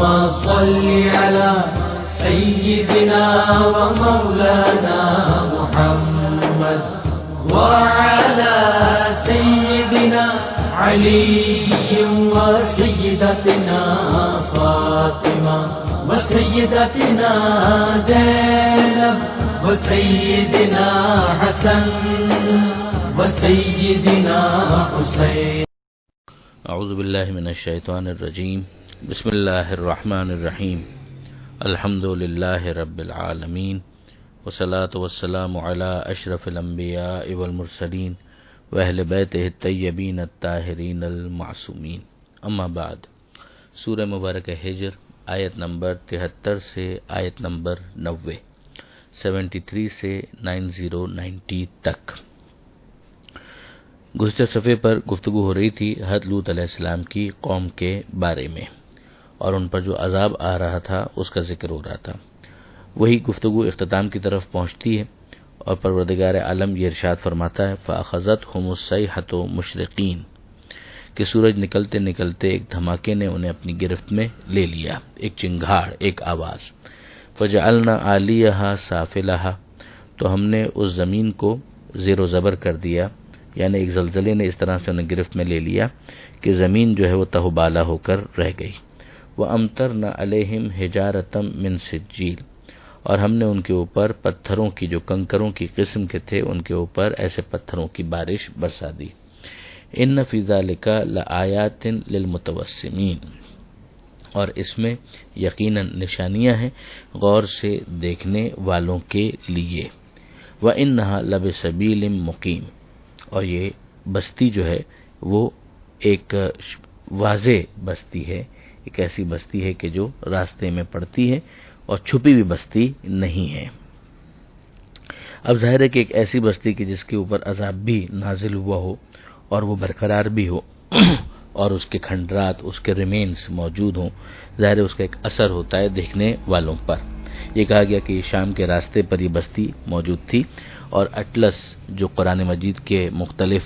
اللهم صل على سيدنا ومولانا محمد وعلى سيدنا علي وسيدتنا فاطمة وسيدتنا زينب وسيدنا حسن وسيدنا حسين. اعوذ باللہ من الشیطان الرجیم. بسم اللہ الرحمن الرحیم. الحمد للہ رب العالمین والصلاة والسلام علی اشرف الانبیاء والمرسلین واہل بیتہ الطیبین الطاہرین المعصومین. اما بعد. سورہ مبارکہ ہجر آیت نمبر 73 سے آیت نمبر 90، 73 سے 90 تک. گزشتہ صفحے پر گفتگو ہو رہی تھی حضرت لوط علیہ السلام کی قوم کے بارے میں، اور ان پر جو عذاب آ رہا تھا اس کا ذکر ہو رہا تھا. وہی گفتگو اختتام کی طرف پہنچتی ہے اور پروردگار عالم یہ ارشاد فرماتا ہے فَأَخَذَتْهُمُ الصَّيْحَةُ مُشْرِقِينَ کہ سورج نکلتے نکلتے ایک دھماکے نے انہیں اپنی گرفت میں لے لیا، ایک چنگھاڑ، ایک آواز. فَجَعَلْنَا عَالِيَهَا سَافِلَهَا تو ہم نے اس زمین کو زیر و زبر کر دیا، یعنی ایک زلزلے نے اس طرح سے انہیں گرفت میں لے لیا کہ زمین جو ہے وہ تہ و بالا ہو کر رہ گئی. وَأَمْطَرْنَا عَلَيْهِمْ حِجَارَةً مِّن سِجِّيلٍ اور ہم نے ان کے اوپر پتھروں کی جو کنکروں کی قسم کے تھے ان کے اوپر ایسے پتھروں کی بارش برسا دی. إِنَّ فِي ذَلِكَ لَآيَاتٍ لِلْمُتَوَسِّمِينَ اور اس میں یقیناً نشانیاں ہیں غور سے دیکھنے والوں کے لیے. وَإِنَّهَا لَبِسَبِيلٍ مُقِيمٍ اور یہ بستی جو ہے وہ ایک واضح بستی ہے، ایک ایسی بستی ہے کہ جو راستے میں پڑتی ہے اور چھپی ہوئی بستی نہیں ہے. اب ظاہر ہے کہ ایک ایسی بستی کی جس کے اوپر عذاب بھی نازل ہوا ہو اور وہ برقرار بھی ہو اور اس کے کھنڈرات، اس کے ریمینز موجود ہوں، ظاہر ہے اس کا ایک اثر ہوتا ہے دیکھنے والوں پر. یہ کہا گیا کہ شام کے راستے پر یہ بستی موجود تھی، اور اٹلس جو قرآن مجید کے مختلف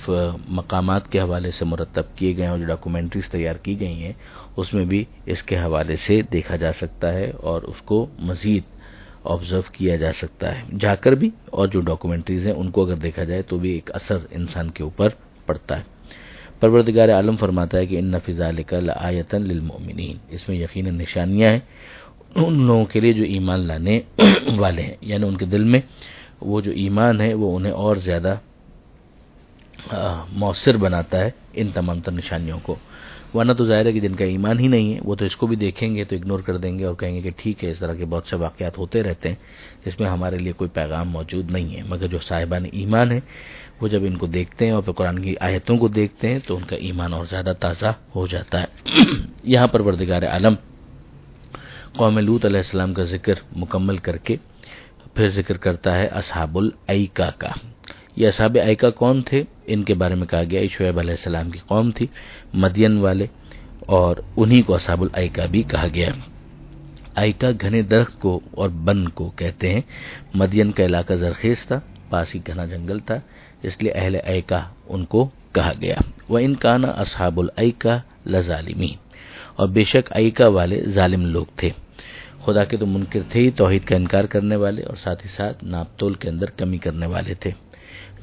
مقامات کے حوالے سے مرتب کیے گئے ہیں اور جو ڈاکومنٹریز تیار کی گئی ہیں اس میں بھی اس کے حوالے سے دیکھا جا سکتا ہے اور اس کو مزید آبزرو کیا جا سکتا ہے جا کر بھی، اور جو ڈاکومنٹریز ہیں ان کو اگر دیکھا جائے تو بھی ایک اثر انسان کے اوپر پڑتا ہے. پروردگار عالم فرماتا ہے کہ ان فی ذلک لآیۃ للمؤمنین اس میں یقیناً نشانیاں ہیں ان لوگوں کے لیے جو ایمان لانے والے ہیں، یعنی ان کے دل میں وہ جو ایمان ہے وہ انہیں اور زیادہ مؤثر بناتا ہے ان تمام تر نشانیوں کو. ورنہ تو ظاہر ہے کہ جن کا ایمان ہی نہیں ہے وہ تو اس کو بھی دیکھیں گے تو اگنور کر دیں گے اور کہیں گے کہ ٹھیک ہے، اس طرح کے بہت سے واقعات ہوتے رہتے ہیں جس میں ہمارے لیے کوئی پیغام موجود نہیں ہے. مگر جو صاحبان ایمان ہیں وہ جب ان کو دیکھتے ہیں اور پھر قرآن کی آیتوں کو دیکھتے ہیں تو ان کا ایمان اور زیادہ تازہ ہو جاتا ہے. یہاں پر پروردگار عالم قوم لوط علیہ السلام کا ذکر مکمل کر کے پھر ذکر کرتا ہے اصحاب الایکہ کا. یہ اصحاب ایکہ کون تھے؟ ان کے بارے میں کہا گیا شعیب علیہ السلام کی قوم تھی، مدین والے، اور انہی کو اصحاب الایکہ بھی کہا گیا. ایکہ گھنے درخت کو اور بن کو کہتے ہیں. مدین کا علاقہ زرخیز تھا، پاس ہی گھنا جنگل تھا، اس لیے اہل ایکہ ان کو کہا گیا. وَإِنْ كَانَ أَصْحَابُ الْأَيْكَةِ لَظَالِمِينَ اور بے شک ایکہ والے ظالم لوگ تھے، خدا کے تو منکر تھے ہی، توحید کا انکار کرنے والے اور ساتھ ہی ساتھ ناپ تول کے اندر کمی کرنے والے تھے.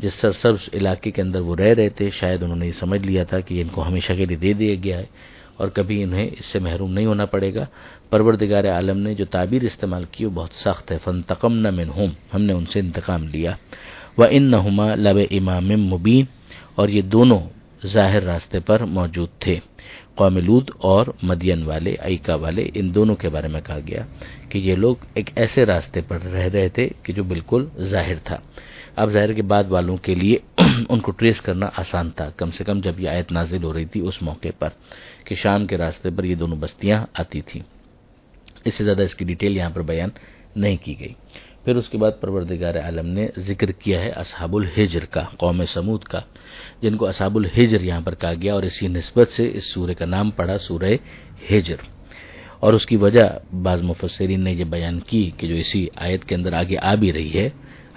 جس سرسبز علاقے کے اندر وہ رہ رہے تھے شاید انہوں نے یہ سمجھ لیا تھا کہ ان کو ہمیشہ کے لیے دے دیا گیا ہے اور کبھی انہیں اس سے محروم نہیں ہونا پڑے گا. پروردگار عالم نے جو تعبیر استعمال کی وہ بہت سخت ہے. فَانْتَقَمْنَا مِنْهُمْ ہم نے ان سے انتقام لیا. وَإِنَّهُمَا لَبِإِمَامٍ مُبِينٍ اور یہ دونوں ظاہر راستے پر موجود تھے. قوم لوط اور مدین والے، ایکہ والے، ان دونوں کے بارے میں کہا گیا کہ یہ لوگ ایک ایسے راستے پر رہ رہے تھے کہ جو بالکل ظاہر تھا. اب ظاہر کے بعد والوں کے لیے ان کو ٹریس کرنا آسان تھا، کم سے کم جب یہ آیت نازل ہو رہی تھی اس موقع پر کہ شام کے راستے پر یہ دونوں بستیاں آتی تھیں. اس سے زیادہ اس کی ڈیٹیل یہاں پر بیان نہیں کی گئی. پھر اس کے بعد پروردگار عالم نے ذکر کیا ہے اصحاب الحجر کا، قوم سمود کا، جن کو اصحاب الحجر یہاں پر کہا گیا اور اسی نسبت سے اس سورہ کا نام پڑا سورہ حجر. اور اس کی وجہ بعض مفسرین نے یہ بیان کی کہ جو اسی آیت کے اندر آگے آ بھی رہی ہے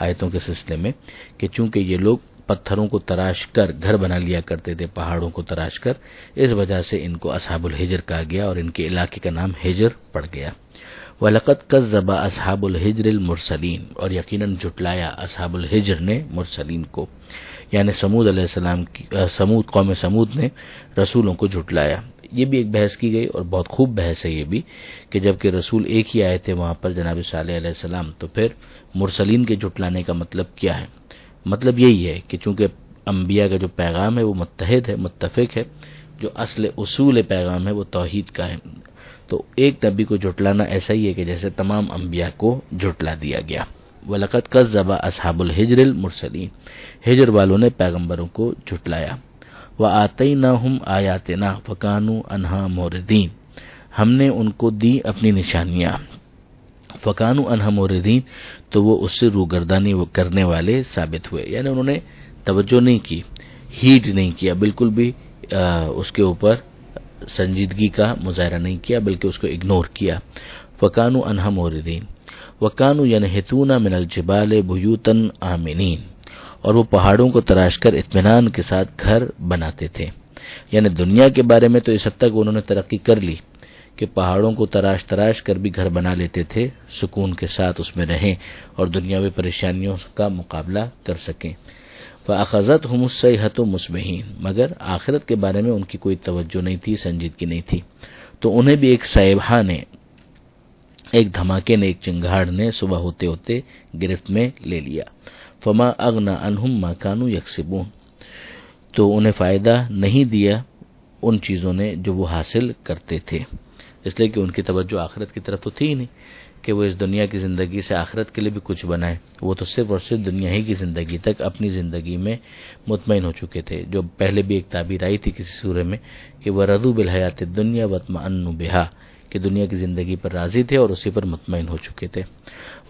آیتوں کے سلسلے میں، کہ چونکہ یہ لوگ پتھروں کو تراش کر گھر بنا لیا کرتے تھے، پہاڑوں کو تراش کر، اس وجہ سے ان کو اصحاب الحجر کہا گیا اور ان کے علاقے کا نام حجر پڑ گیا۔ وَلَقَدْ كَذَّبَ أَصْحَابُ الْحِجْرِ الْمُرْسَلِينَ، اور یقیناً جھٹلایا اصحاب الحجر نے مرسلین کو، یعنی سمود علیہ السلام کی قوم سمود نے رسولوں کو جھٹلایا۔ یہ بھی ایک بحث کی گئی اور بہت خوب بحث ہے یہ بھی، کہ جب کہ رسول ایک ہی آئے تھے وہاں پر جناب صالح علیہ السلام، تو پھر مرسلین کے جھٹلانے کا مطلب کیا ہے؟ مطلب یہی ہے کہ چونکہ انبیاء کا جو پیغام ہے وہ متحد ہے، متفق ہے، جو اصول پیغام ہے وہ توحید کا ہے، تو ایک نبی کو جھٹلانا ایسا ہی ہے کہ جیسے تمام انبیاء کو جھٹلا دیا گیا۔ وَلَقَدْ كَذَّبَ أَصْحَابُ الْحِجْرِ الْمُرْسَلِينَ، ہجر والوں نے پیغمبروں کو جھٹلایا۔ وَآتَيْنَاهُمْ آيَاتِنَا فَكَانُوا عَنْهَا مُعْرِضِينَ، ہم نے ان کو دی اپنی نشانیاں، فَكَانُوا عَنْهَا مُعْرِضِينَ، تو وہ اس سے روگردانی کرنے والے ثابت ہوئے، یعنی انہوں نے توجہ نہیں کی، ہیٹ نہیں کیا، بالکل بھی اس کے اوپر سنجیدگی کا مظاہرہ نہیں کیا، بلکہ اس کو اگنور کیا۔ فَكَانُوا عَنْهَا مُعْرِضِينَ وَكَانُوا يَنْحِتُونَ مِنَ الْجِبَالِ بُيُوتًا آمِنِينَ، اور وہ پہاڑوں کو تراش کر اطمینان کے ساتھ گھر بناتے تھے، یعنی دنیا کے بارے میں تو اس حد تک انہوں نے ترقی کر لی کہ پہاڑوں کو تراش کر بھی گھر بنا لیتے تھے، سکون کے ساتھ اس میں رہیں اور دنیاوی پریشانیوں کا مقابلہ کر سکیں۔ فَأَخَذَتْهُمُ الصَّيْحَةُ مُصْبِحِينَ، مگر آخرت کے بارے میں ان کی کوئی توجہ نہیں تھی، سنجیدگی نہیں تھی، تو انہیں بھی ایک صیحہ نے، ایک دھماکے نے، ایک چنگاڑ نے صبح ہوتے ہوتے گرفت میں لے لیا۔ فَمَا أَغْنَىٰ عَنْهُمْ مَا كَانُوا يَكْسِبُونَ، تو انہیں فائدہ نہیں دیا ان چیزوں نے جو وہ حاصل کرتے تھے، اس لیے کہ ان کی توجہ آخرت کی طرف تو تھی ہی نہیں کہ وہ اس دنیا کی زندگی سے آخرت کے لیے بھی کچھ بنائیں، وہ تو صرف اور صرف دنیا ہی کی زندگی تک اپنی زندگی میں مطمئن ہو چکے تھے، جو پہلے بھی ایک تعبیر آئی تھی کسی سورے میں کہ وَرَضُوا بِالْحَيَاةِ الدُّنْيَا وَاطْمَأَنُّوا بِهَا، کہ دنیا کی زندگی پر راضی تھے اور اسی پر مطمئن ہو چکے تھے۔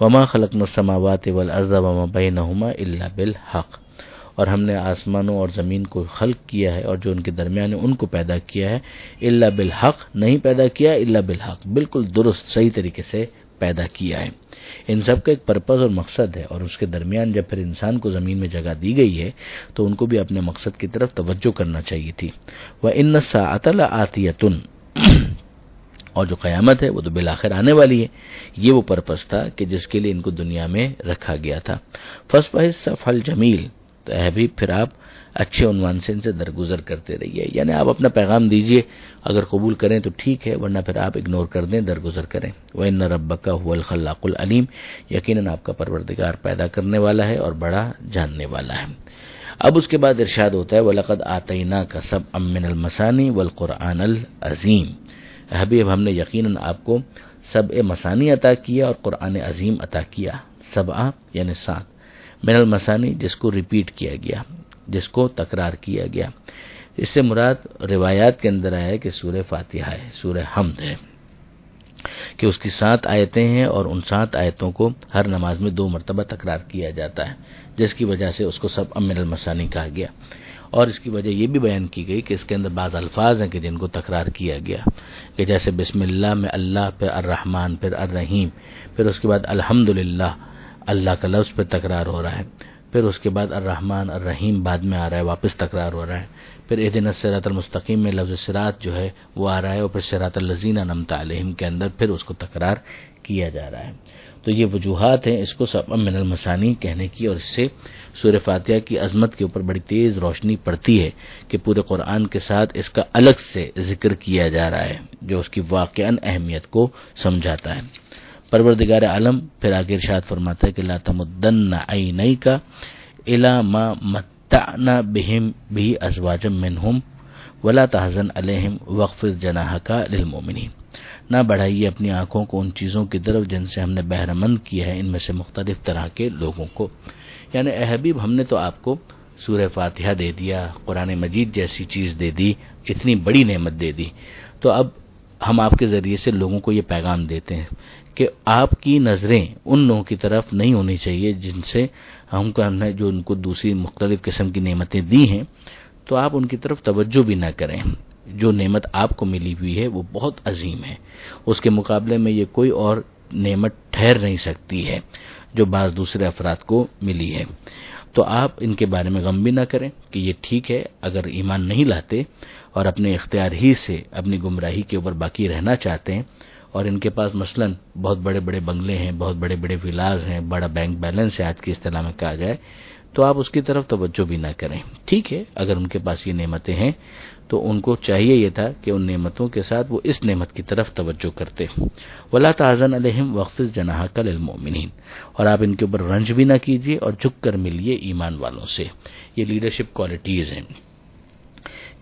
وَمَا خَلَقْنَا السَّمَاوَاتِ وَالْأَرْضَ وَمَا بَيْنَهُمَا إِلَّا بِالْحَقِّ، اور ہم نے آسمانوں اور زمین کو خلق کیا ہے اور جو ان کے درمیان ہے ان کو پیدا کیا ہے، الا بالحق، نہیں پیدا کیا الا بالحق، بالکل درست صحیح طریقے سے پیدا کیا ہے۔ ان سب کا ایک پرپز اور مقصد ہے، اور اس کے درمیان جب پھر انسان کو زمین میں جگہ دی گئی ہے تو ان کو بھی اپنے مقصد کی طرف توجہ کرنا چاہیے تھی۔ وَإِنَّ السَّاعَةَ لَآتِيَةٌ، اور جو قیامت ہے وہ تو بالآخر آنے والی ہے، یہ وہ پرپز تھا کہ جس کے لیے ان کو دنیا میں رکھا گیا تھا۔ فَاصْفَحِ الصَّفْحَ الْجَمِيلَ، تو اے حبیب پھر آپ اچھے عنوان سے ان سے درگزر کرتے رہیے، یعنی آپ اپنا پیغام دیجئے، اگر قبول کریں تو ٹھیک ہے، ورنہ پھر آپ اگنور کر دیں، درگزر کریں۔ وَإِنَّ رَبَّكَ هُوَ الْخَلَّاقُ الْعَلِيمُ، یقیناً آپ کا پروردگار پیدا کرنے والا ہے اور بڑا جاننے والا ہے۔ اب اس کے بعد ارشاد ہوتا ہے وَلَقَدْ آتَيْنَاكَ سَبْعًا مِّنَ الْمَثَانِي وَالْقُرْآنَ الْعَظِيمَ، حبیب ہم نے یقیناً آپ کو سبع مثانی عطا کیا اور قرآن عظیم عطا کیا۔ سبع یعنی 7، من المثانی جس کو ریپیٹ کیا گیا، جس کو تکرار کیا گیا، اس سے مراد روایات کے اندر آیا ہے کہ سورہ فاتحہ ہے، سورہ حمد ہے، کہ اس کی 7 آیتیں ہیں اور ان 7 آیتوں کو ہر نماز میں 2 مرتبہ تکرار کیا جاتا ہے، جس کی وجہ سے اس کو سبع من المثانی کہا گیا۔ اور اس کی وجہ یہ بھی بیان کی گئی کہ اس کے اندر بعض الفاظ ہیں کہ جن کو تکرار کیا گیا، کہ جیسے بسم اللہ میں اللہ، پھر الرحمن، پھر الرحیم، پھر اس کے بعد الحمدللہ، اللہ کا لفظ پہ تکرار ہو رہا ہے، پھر اس کے بعد الرحمن الرحیم بعد میں آ رہا ہے، واپس تکرار ہو رہا ہے، پھر اہدنا الصراط المستقیم میں لفظ صراط جو ہے وہ آ رہا ہے، اور پھر صراط الذین انعمت علیہم کے اندر پھر اس کو تکرار کیا جا رہا ہے۔ تو یہ وجوہات ہیں اس کو سبع من المثانی کہنے کی، اور اس سے سورہ فاتحہ کی عظمت کے اوپر بڑی تیز روشنی پڑتی ہے کہ پورے قرآن کے ساتھ اس کا الگ سے ذکر کیا جا رہا ہے، جو اس کی واقعاً اہمیت کو سمجھاتا ہے۔ پروردگار عالم پھر آگے ارشاد فرماتا ہے کہ لا تمدن عینیک الی ما متعنا بہم به ازواجا منہم ولا تحزن علیہم واخفض جناحک للمؤمنین، نہ بڑھائیے اپنی آنکھوں کو ان چیزوں کی طرف جن سے ہم نے بہرمند کیا ہے ان میں سے مختلف طرح کے لوگوں کو، یعنی اے حبیب ہم نے تو آپ کو سورہ فاتحہ دے دیا، قرآن مجید جیسی چیز دے دی، اتنی بڑی نعمت دے دی، تو اب ہم آپ کے ذریعے سے لوگوں کو یہ پیغام دیتے ہیں کہ آپ کی نظریں ان لوگوں کی طرف نہیں ہونی چاہیے جن سے ہم نے جو ان کو دوسری مختلف قسم کی نعمتیں دی ہیں، تو آپ ان کی طرف توجہ بھی نہ کریں۔ جو نعمت آپ کو ملی ہوئی ہے وہ بہت عظیم ہے، اس کے مقابلے میں یہ کوئی اور نعمت ٹھہر نہیں سکتی ہے جو بعض دوسرے افراد کو ملی ہے۔ تو آپ ان کے بارے میں غم بھی نہ کریں کہ یہ ٹھیک ہے، اگر ایمان نہیں لاتے اور اپنے اختیار ہی سے اپنی گمراہی کے اوپر باقی رہنا چاہتے ہیں، اور ان کے پاس مثلا بہت بڑے بڑے بنگلے ہیں، بہت بڑے بڑے ولاز ہیں، بڑا بینک بیلنس ہے آج کی اصطلاح میں کہا جائے، تو آپ اس کی طرف توجہ بھی نہ کریں. ٹھیک ہے، اگر ان کے پاس یہ نعمتیں ہیں تو ان کو چاہیے یہ تھا کہ ان نعمتوں کے ساتھ وہ اس نعمت کی طرف توجہ کرتے. وَلَا تَحْزَنْ عَلَيْهِمْ وَاخْفِضْ جَنَاحَكَ لِلْمُؤْمِنِينَ، اور آپ ان کے اوپر رنج بھی نہ کیجیے اور جھک کر ملیے ایمان والوں سے. یہ لیڈرشپ کوالٹیز ہیں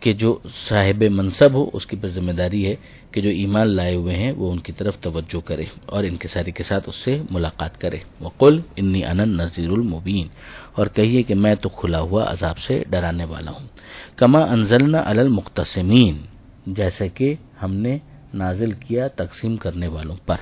کہ جو صاحب منصب ہو اس کی پر ذمہ داری ہے کہ جو ایمان لائے ہوئے ہیں وہ ان کی طرف توجہ کرے اور ان کے سارے کے ساتھ اس سے ملاقات کرے. وَقُلْ إِنِّي أَنَا النَّذِيرُ الْمُبِينُ، اور کہیے کہ میں تو کھلا ہوا عذاب سے ڈرانے والا ہوں. کما انزلنا علی المقتسمین، جیسا کہ ہم نے نازل کیا تقسیم کرنے والوں پر.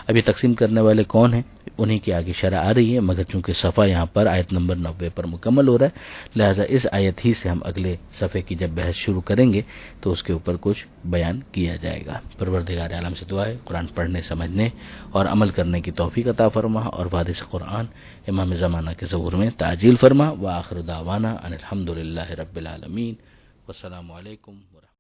اب یہ تقسیم کرنے والے کون ہیں انہی کی آگے شرح آ رہی ہے، مگر چونکہ صفحہ یہاں پر آیت نمبر 90 پر مکمل ہو رہا ہے، لہذا اس آیت ہی سے ہم اگلے صفحے کی جب بحث شروع کریں گے تو اس کے اوپر کچھ بیان کیا جائے گا. پروردگار عالم سے دعا ہے قرآن پڑھنے، سمجھنے اور عمل کرنے کی توفیق عطا فرما، اور وارث قرآن امام زمانہ کے ظہور میں تعجیل فرما. وآخر دعوانا ان الحمد للہ رب العالمین، والسلام علیکم ورحمۃ اللہ.